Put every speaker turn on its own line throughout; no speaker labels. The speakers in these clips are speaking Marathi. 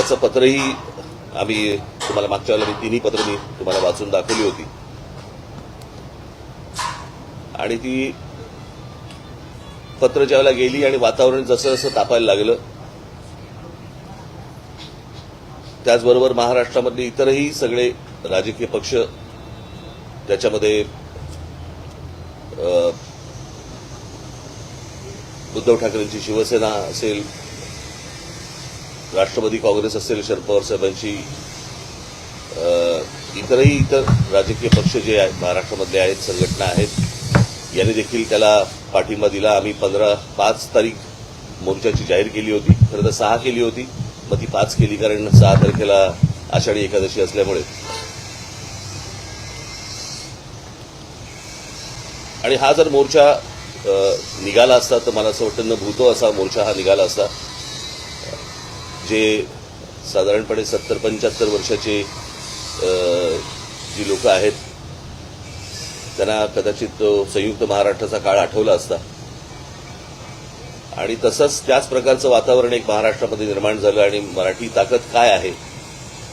त्याचं पत्रही आम्ही तुम्हाला मागच्या वेळेला तिन्ही पत्र मी तुम्हाला वाचून दाखवली होती आणि ती पत्र ज्यावेळेला गेली आणि वातावरण जसं जसं तापायला लागलं त्याचबरोबर महाराष्ट्रामधले इतरही सगळे राजकीय पक्ष त्याच्यामध्ये उद्धव ठाकरेंची शिवसेना असेल, राष्ट्रवादी काँग्रेस असेल, शरद पवार साहेबांची इतर राजकीय पक्ष जे आहेत महाराष्ट्रामधले आहेत, संघटना आहेत, यांनी देखील त्याला पाठिंबा दिला. आम्ही 5 तारीख मोर्चाची जाहीर केली होती. खरं तर 6 केली होती, मग ती 5 केली कारण 6 तारखेला आषाढी एकादशी असल्यामुळे. आणि हा जर मोर्चा निघाला असता तर मला असं वाटतं न भूतो असा मोर्चा हा निघाला असता. जे साधारणपणे 70-75 वर्षाचे जी लोक आहेत त्यांना कदाचित संयुक्त महाराष्ट्राचा काळ आठवला असता आणि तसंच त्याच प्रकारचं वातावरण एक महाराष्ट्रामध्ये निर्माण झालं आणि मराठी ताकद काय आहे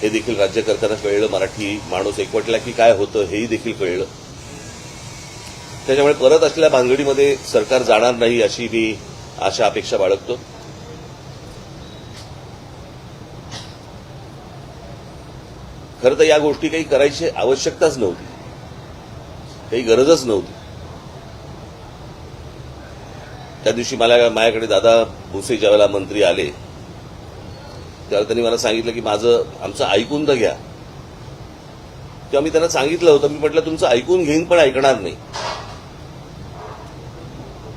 हे देखील राज्यकर्त्यांना कळलं. मराठी माणूस एकवटला की काय होतं हेही देखील कळलं. त्याच्यामुळे परत असलेल्या भानगडीमध्ये सरकार जाणार नाही अशी मी आशा अपेक्षा बाळगतो. खरं तर या गोष्टी काही करायची आवश्यकताच नव्हती, काही गरजच नव्हती. त्या दिवशी माझ्याकडे दादा भुसे ज्यावेळेला मंत्री आले त्यावेळेला त्यांनी मला सांगितलं की आमचं ऐकून तर घ्या. तेव्हा मी त्यांना सांगितलं होतं, मी म्हटलं तुमचं ऐकून घेईन पण ऐकणार नाही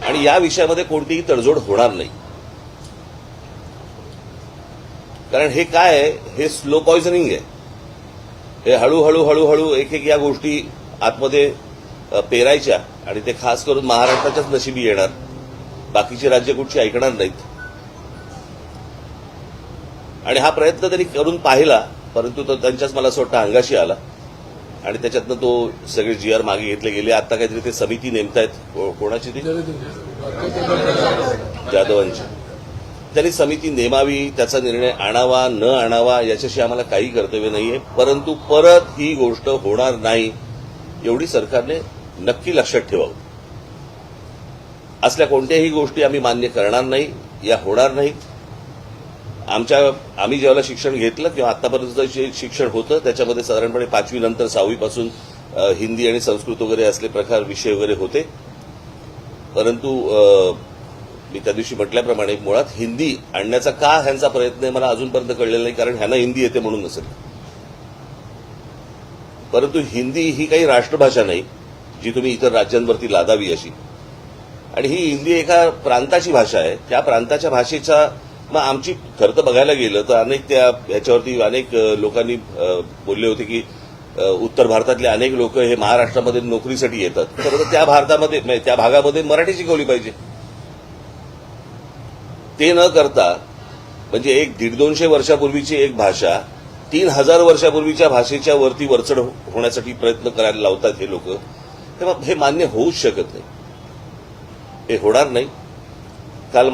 आणि या विषयामध्ये कोणतीही तडजोड होणार नाही. कारण हे काय आहे, हे स्लो पॉइझनिंग आहे. हे हळूहळू एक या गोष्टी आतमध्ये पेरायच्या आणि ते खास करून महाराष्ट्राच्याच नशिबी येणार, बाकीची राज्य कुठची ऐकणार नाहीत. आणि हा प्रयत्न त्यांनी करून पाहिला, परंतु तो त्यांच्याच मला असं वाटतं अंगाशी आला आणि त्याच्यातनं तो सगळे GR मागे घेतले गेले. आता काहीतरी ते समिती नेमतायत, कोणाची ती जाधवांची. त्यांनी समिती नेमावी, त्याचा निर्णय आणावा न आणावा याच्याशी आम्हाला काही कर्तव्य नाहीये, परंतु परत ही गोष्ट होणार नाही एवढी सरकारने नक्की लक्षात ठेवावं. असल्या कोणत्याही गोष्टी आम्ही मान्य करणार नाही, या होणार नाहीत. आम्ही ज्यावेळेला शिक्षण घेतलं किंवा आतापर्यंत जे शिक्षण होतं त्याच्यामध्ये साधारणपणे 5वी नंतर 6वी पासून हिंदी आणि संस्कृत वगैरे असले प्रकार विषय वगैरे होते. परंतु मी त्या दिवशी म्हटल्याप्रमाणे मुळात हिंदी आणण्याचा का ह्यांचा प्रयत्न आहे मला अजूनपर्यंत कळलेला नाही, कारण ह्यांना हिंदी येते म्हणून नसेल. परंतु हिंदी ही काही राष्ट्रभाषा नाही जी तुम्ही इतर राज्यांवरती लादावी अशी. आणि ही हिंदी एका प्रांताची भाषा आहे. त्या प्रांताच्या भाषेचा मग आमची खरं तर बघायला गेलं तर ह्याच्यावरती अनेक लोकांनी बोलले होते की उत्तर भारतातले अनेक लोक हे महाराष्ट्रामध्ये नोकरीसाठी येतात. खरं तर त्या भागामध्ये मराठी शिकवली पाहिजे. ते न करता म्हणजे 100-150 वर्षापूर्वीची एक भाषा 3000 वर्षापूर्वीच्या भाषेच्या वरती वरचढ होण्यासाठी प्रयत्न करायला लावतात हे लोक. तेव्हा हे मान्य होऊच शकत नाही, हे होणार नाही. काल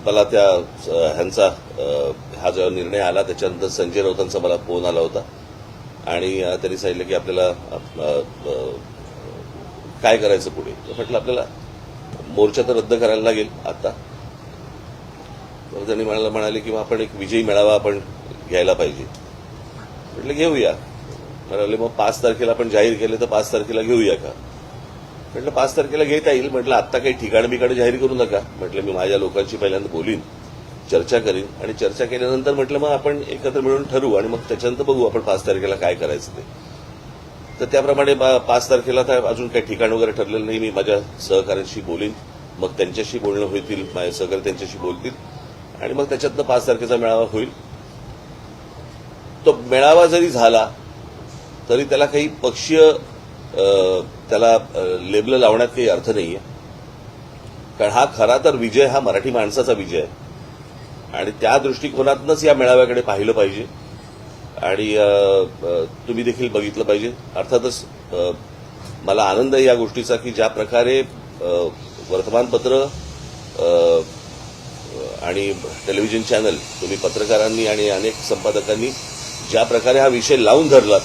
मला त्या ह्यांचा हा जो निर्णय आला त्याच्यानंतर संजय राऊतांचा मला फोन आला होता आणि त्यांनी सांगितलं की आपल्याला काय करायचं पुढे. म्हटलं आपल्याला मोर्चा तर रद्द करायला लागेल आता. तर त्यांनी म्हणाले की आपण एक विजयी मेळावा आपण घ्यायला पाहिजे. म्हटलं घेऊया. म्हणाले मग 5 तारखेला आपण जाहीर केलं तर 5 तारखेला घेऊया का. म्हटलं 5 तारखेला घेता येईल. म्हटलं आत्ता काही ठिकाण जाहीर करू नका. म्हटलं मी माझ्या लोकांशी पहिल्यांदा बोलीन, चर्चा करीन आणि चर्चा केल्यानंतर म्हटलं मग आपण एकत्र मिळून ठरवू आणि मग त्याच्यानंतर बघू आपण 5 तारखेला काय करायचं ते. तर त्याप्रमाणे 5 तारखेला तर अजून काही ठिकाण वगैरे ठरलेलं नाही. मी माझ्या सहकाऱ्यांशी बोलीन, मग त्यांच्याशी बोलणं होईल, माझे सहकारी त्यांच्याशी बोलतील आणि मग त्याच्यातनं 5 तारखेचा मेळावा होईल. तो मेळावा जरी झाला तरी त्याला काही पक्षीय त्याला लेबल लावण्यात काही अर्थ नाहीये. कारण हा खरा तर विजय हा मराठी माणसाचा विजय आहे आणि त्या दृष्टिकोनातूनच या मेळाव्याकडे पाहिलं पाहिजे आणि तुम्ही देखील बघितलं पाहिजे. अर्थातच मला आनंद आहे या गोष्टीचा की ज्या प्रकारे वर्तमानपत्र आणि टेलिव्हिजन चॅनल, तुम्ही पत्रकारांनी आणि अनेक संपादकांनी ज्या प्रकारे हा विषय लावून धरलात